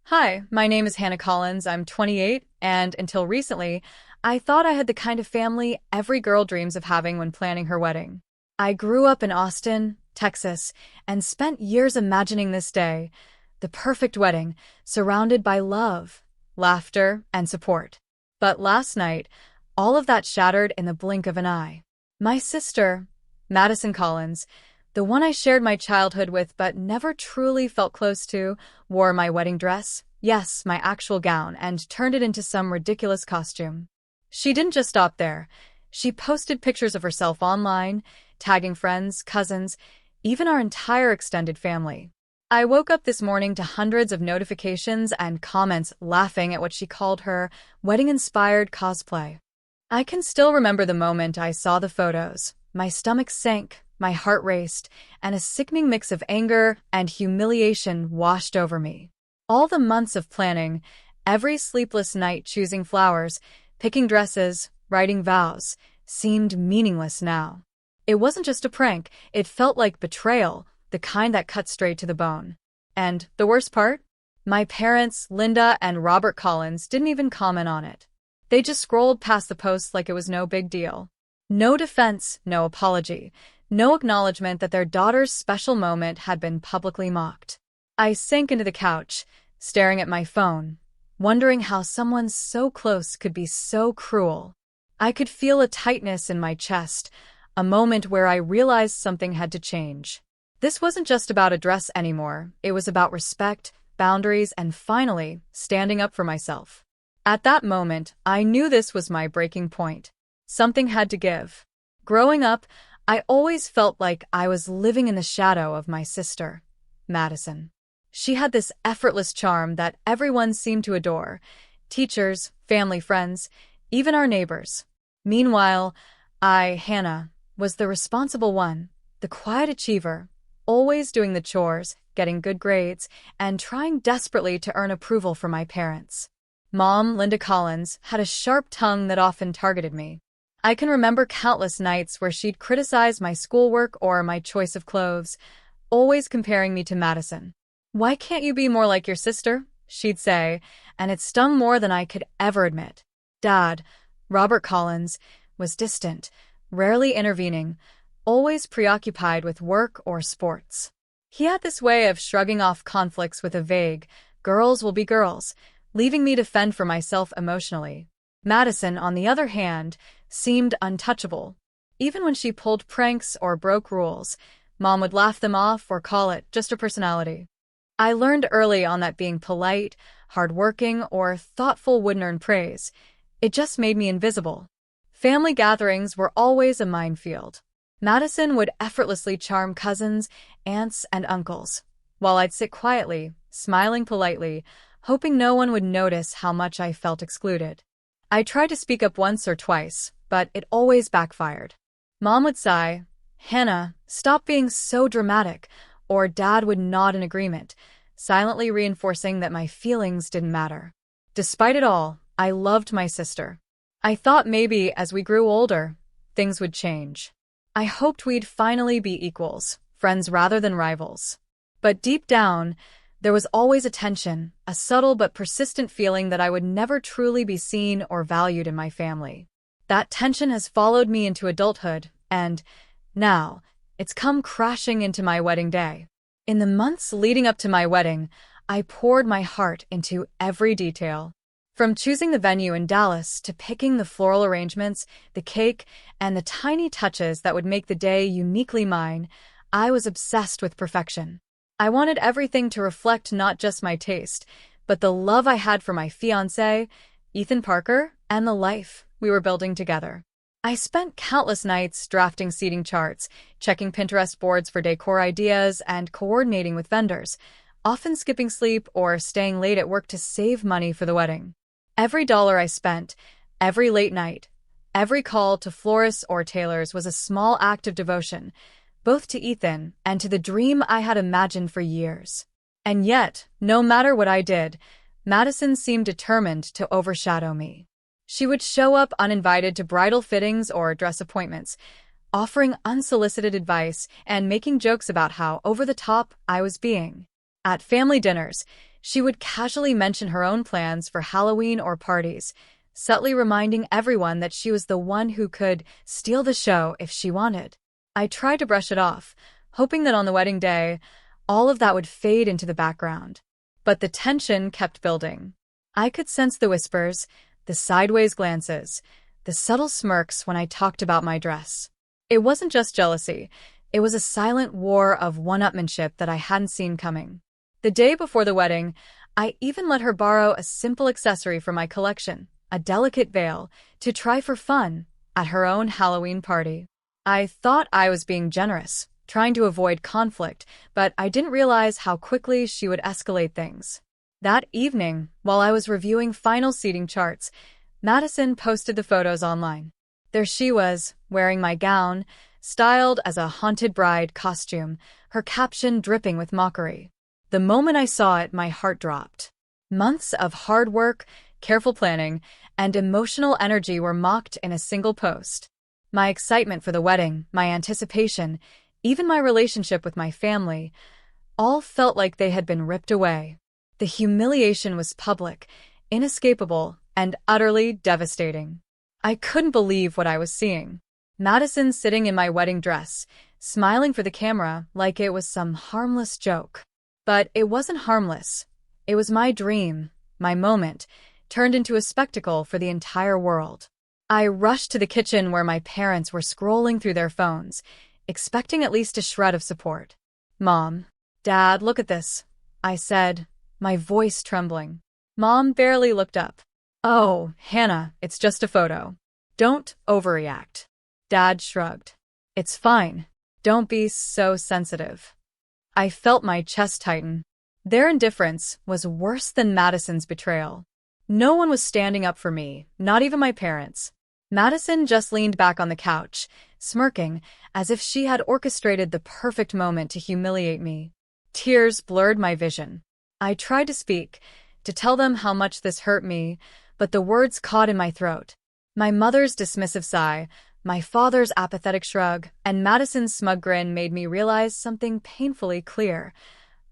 Hi, my name is Hannah Collins. I'm 28, and until recently, I thought I had the kind of family every girl dreams of having when planning her wedding. I grew up in Austin, Texas, and spent years imagining this day, the perfect wedding, surrounded by love, laughter, and support. But last night, all of that shattered in the blink of an eye. My sister, Madison Collins, the one I shared my childhood with but never truly felt close to, wore my wedding dress, yes, my actual gown, and turned it into some ridiculous costume. She didn't just stop there. She posted pictures of herself online, tagging friends, cousins, even our entire extended family. I woke up this morning to hundreds of notifications and comments laughing at what she called her wedding-inspired cosplay. I can still remember the moment I saw the photos. My stomach sank, my heart raced, and a sickening mix of anger and humiliation washed over me. All the months of planning, every sleepless night choosing flowers, picking dresses, writing vows, seemed meaningless now. It wasn't just a prank, it felt like betrayal, the kind that cut straight to the bone. And the worst part? My parents, Linda and Robert Collins, didn't even comment on it. They just scrolled past the post like it was no big deal. No defense, no apology, no acknowledgement that their daughter's special moment had been publicly mocked. I sank into the couch, staring at my phone, wondering how someone so close could be so cruel. I could feel a tightness in my chest, a moment where I realized something had to change. This wasn't just about a dress anymore, it was about respect, boundaries, and finally, standing up for myself. At that moment, I knew this was my breaking point. Something had to give. Growing up, I always felt like I was living in the shadow of my sister, Madison. She had this effortless charm that everyone seemed to adore. Teachers, family friends, even our neighbors. Meanwhile, Hannah, was the responsible one, the quiet achiever, always doing the chores, getting good grades, and trying desperately to earn approval from my parents. Mom, Linda Collins, had a sharp tongue that often targeted me. I can remember countless nights where she'd criticize my schoolwork or my choice of clothes, always comparing me to Madison. "Why can't you be more like your sister?" she'd say, and it stung more than I could ever admit. Dad, Robert Collins, was distant, rarely intervening, always preoccupied with work or sports. He had this way of shrugging off conflicts with a vague, "girls will be girls," leaving me to fend for myself emotionally. Madison, on the other hand, seemed untouchable. Even when she pulled pranks or broke rules, Mom would laugh them off or call it just a personality. I learned early on that being polite, hardworking, or thoughtful wouldn't earn praise. It just made me invisible. Family gatherings were always a minefield. Madison would effortlessly charm cousins, aunts, and uncles, while I'd sit quietly, smiling politely, hoping no one would notice how much I felt excluded. I tried to speak up once or twice, but it always backfired. Mom would sigh, "Hannah, stop being so dramatic," or Dad would nod in agreement, silently reinforcing that my feelings didn't matter. Despite it all, I loved my sister. I thought maybe as we grew older, things would change. I hoped we'd finally be equals, friends rather than rivals. But deep down, there was always a tension, a subtle but persistent feeling that I would never truly be seen or valued in my family. That tension has followed me into adulthood, and now, it's come crashing into my wedding day. In the months leading up to my wedding, I poured my heart into every detail. From choosing the venue in Dallas to picking the floral arrangements, the cake, and the tiny touches that would make the day uniquely mine, I was obsessed with perfection. I wanted everything to reflect not just my taste, but the love I had for my fiancé, Ethan Parker, and the life we were building together. I spent countless nights drafting seating charts, checking Pinterest boards for decor ideas, and coordinating with vendors, often skipping sleep or staying late at work to save money for the wedding. Every dollar I spent, every late night, every call to florists or tailors was a small act of devotion, both to Ethan and to the dream I had imagined for years. And yet, no matter what I did, Madison seemed determined to overshadow me. She would show up uninvited to bridal fittings or dress appointments, offering unsolicited advice and making jokes about how over the top I was being. At family dinners, She would casually mention her own plans for Halloween or parties, subtly reminding everyone that she was the one who could steal the show if she wanted. I tried to brush it off, hoping that on the wedding day, all of that would fade into the background. But the tension kept building. I could sense the whispers, the sideways glances, the subtle smirks when I talked about my dress. It wasn't just jealousy. It was a silent war of one-upmanship that I hadn't seen coming. The day before the wedding, I even let her borrow a simple accessory from my collection, a delicate veil, to try for fun at her own Halloween party. I thought I was being generous, trying to avoid conflict, but I didn't realize how quickly she would escalate things. That evening, while I was reviewing final seating charts, Madison posted the photos online. There she was, wearing my gown, styled as a haunted bride costume, her caption dripping with mockery. The moment I saw it, my heart dropped. Months of hard work, careful planning, and emotional energy were mocked in a single post. My excitement for the wedding, my anticipation, even my relationship with my family, all felt like they had been ripped away. The humiliation was public, inescapable, and utterly devastating. I couldn't believe what I was seeing. Madison sitting in my wedding dress, smiling for the camera like it was some harmless joke. But it wasn't harmless. It was my dream, my moment, turned into a spectacle for the entire world. I rushed to the kitchen where my parents were scrolling through their phones, expecting at least a shred of support. "Mom, Dad, look at this," I said, my voice trembling. Mom barely looked up. "Oh, Hannah, it's just a photo. Don't overreact." Dad shrugged. "It's fine. Don't be so sensitive." I felt my chest tighten. Their indifference was worse than Madison's betrayal. No one was standing up for me, not even my parents. Madison just leaned back on the couch, smirking, as if she had orchestrated the perfect moment to humiliate me. Tears blurred my vision. I tried to speak, to tell them how much this hurt me, but the words caught in my throat. My mother's dismissive sigh, my father's apathetic shrug, and Madison's smug grin made me realize something painfully clear.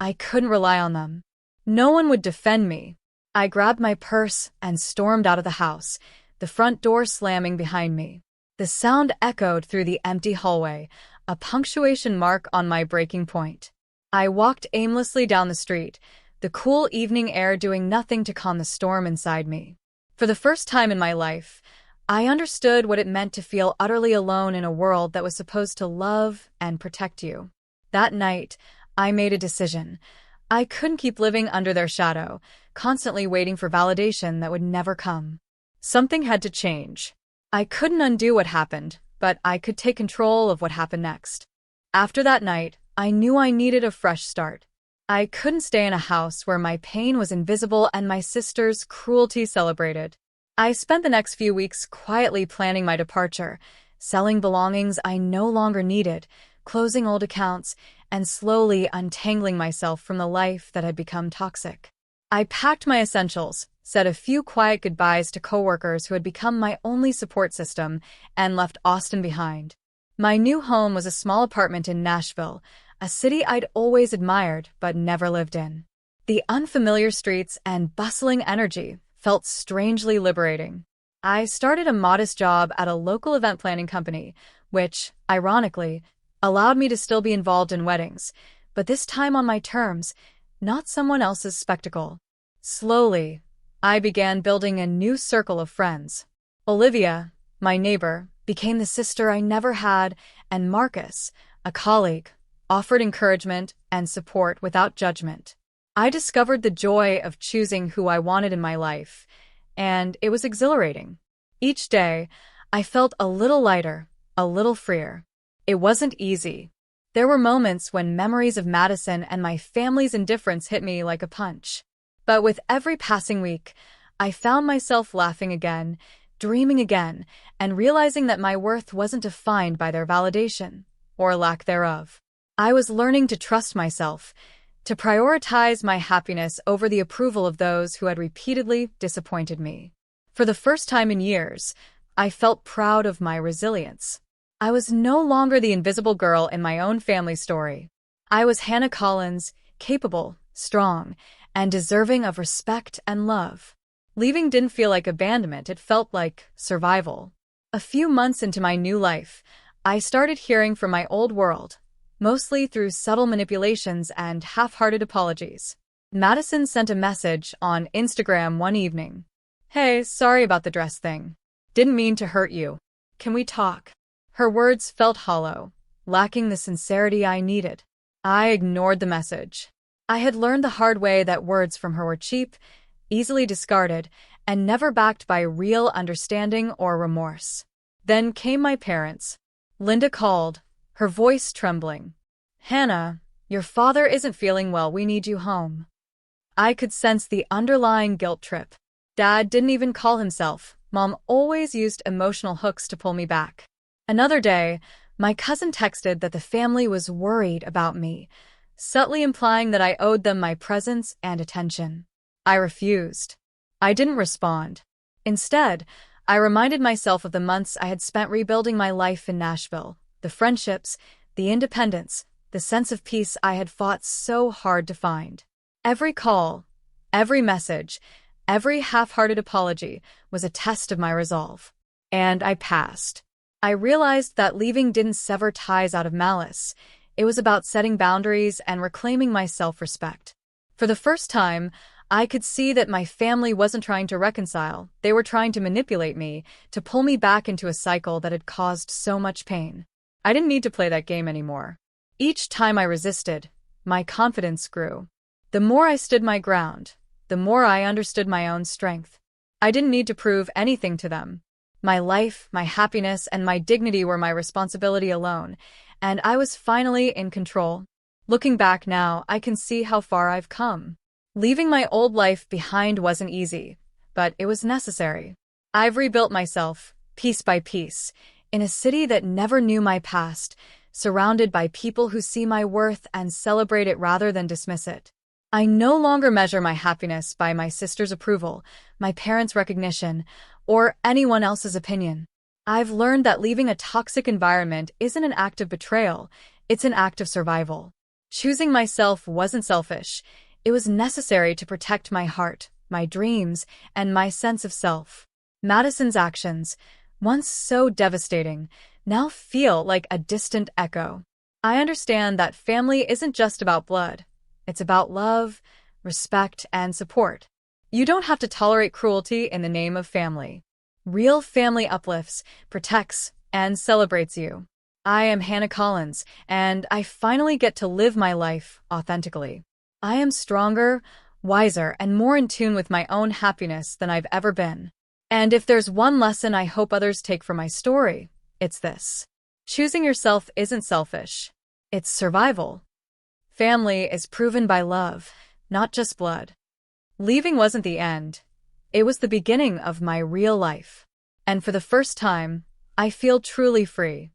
I couldn't rely on them. No one would defend me. I grabbed my purse and stormed out of the house, the front door slamming behind me. The sound echoed through the empty hallway, a punctuation mark on my breaking point. I walked aimlessly down the street, the cool evening air doing nothing to calm the storm inside me. For the first time in my life, I understood what it meant to feel utterly alone in a world that was supposed to love and protect you. That night, I made a decision. I couldn't keep living under their shadow, constantly waiting for validation that would never come. Something had to change. I couldn't undo what happened, but I could take control of what happened next. After that night, I knew I needed a fresh start. I couldn't stay in a house where my pain was invisible and my sister's cruelty celebrated. I spent the next few weeks quietly planning my departure, selling belongings I no longer needed, closing old accounts, and slowly untangling myself from the life that had become toxic. I packed my essentials, said a few quiet goodbyes to coworkers who had become my only support system, and left Austin behind. My new home was a small apartment in Nashville, a city I'd always admired but never lived in. The unfamiliar streets and bustling energy felt strangely liberating. I started a modest job at a local event planning company, which, ironically, allowed me to still be involved in weddings, but this time on my terms, not someone else's spectacle. Slowly, I began building a new circle of friends. Olivia, my neighbor, became the sister I never had, and Marcus, a colleague, offered encouragement and support without judgment. I discovered the joy of choosing who I wanted in my life, and it was exhilarating. Each day, I felt a little lighter, a little freer. It wasn't easy. There were moments when memories of Madison and my family's indifference hit me like a punch. But with every passing week, I found myself laughing again, dreaming again, and realizing that my worth wasn't defined by their validation, or lack thereof. I was learning to trust myself, to prioritize my happiness over the approval of those who had repeatedly disappointed me. For the first time in years, I felt proud of my resilience. I was no longer the invisible girl in my own family story. I was Hannah Collins, capable, strong, and deserving of respect and love. Leaving didn't feel like abandonment, it felt like survival. A few months into my new life, I started hearing from my old world, mostly through subtle manipulations and half-hearted apologies. Madison sent a message on Instagram one evening. "Hey, sorry about the dress thing. Didn't mean to hurt you. Can we talk?" Her words felt hollow, lacking the sincerity I needed. I ignored the message. I had learned the hard way that words from her were cheap, easily discarded, and never backed by real understanding or remorse. Then came my parents. Linda called, her voice trembling. "Hannah, your father isn't feeling well, we need you home." I could sense the underlying guilt trip. Dad didn't even call himself. Mom always used emotional hooks to pull me back. Another day, my cousin texted that the family was worried about me, subtly implying that I owed them my presence and attention. I refused. I didn't respond. Instead, I reminded myself of the months I had spent rebuilding my life in Nashville, the friendships, the independence, the sense of peace I had fought so hard to find. Every call, every message, every half-hearted apology was a test of my resolve. And I passed. I realized that leaving didn't sever ties out of malice. It was about setting boundaries and reclaiming my self-respect. For the first time, I could see that my family wasn't trying to reconcile. They were trying to manipulate me, to pull me back into a cycle that had caused so much pain. I didn't need to play that game anymore. Each time I resisted, my confidence grew. The more I stood my ground, the more I understood my own strength. I didn't need to prove anything to them. My life, my happiness, and my dignity were my responsibility alone, and I was finally in control. Looking back now, I can see how far I've come. Leaving my old life behind wasn't easy, but it was necessary. I've rebuilt myself, piece by piece, in a city that never knew my past, surrounded by people who see my worth and celebrate it rather than dismiss it. I no longer measure my happiness by my sister's approval, my parents' recognition, or anyone else's opinion. I've learned that leaving a toxic environment isn't an act of betrayal, it's an act of survival. Choosing myself wasn't selfish. It was necessary to protect my heart, my dreams, and my sense of self. Madison's actions, once so devastating, now feel like a distant echo. I understand that family isn't just about blood. It's about love, respect, and support. You don't have to tolerate cruelty in the name of family. Real family uplifts, protects, and celebrates you. I am Hannah Collins, and I finally get to live my life authentically. I am stronger, wiser, and more in tune with my own happiness than I've ever been. And if there's one lesson I hope others take from my story, it's this. Choosing yourself isn't selfish. It's survival. Family is proven by love, not just blood. Leaving wasn't the end. It was the beginning of my real life. And for the first time, I feel truly free.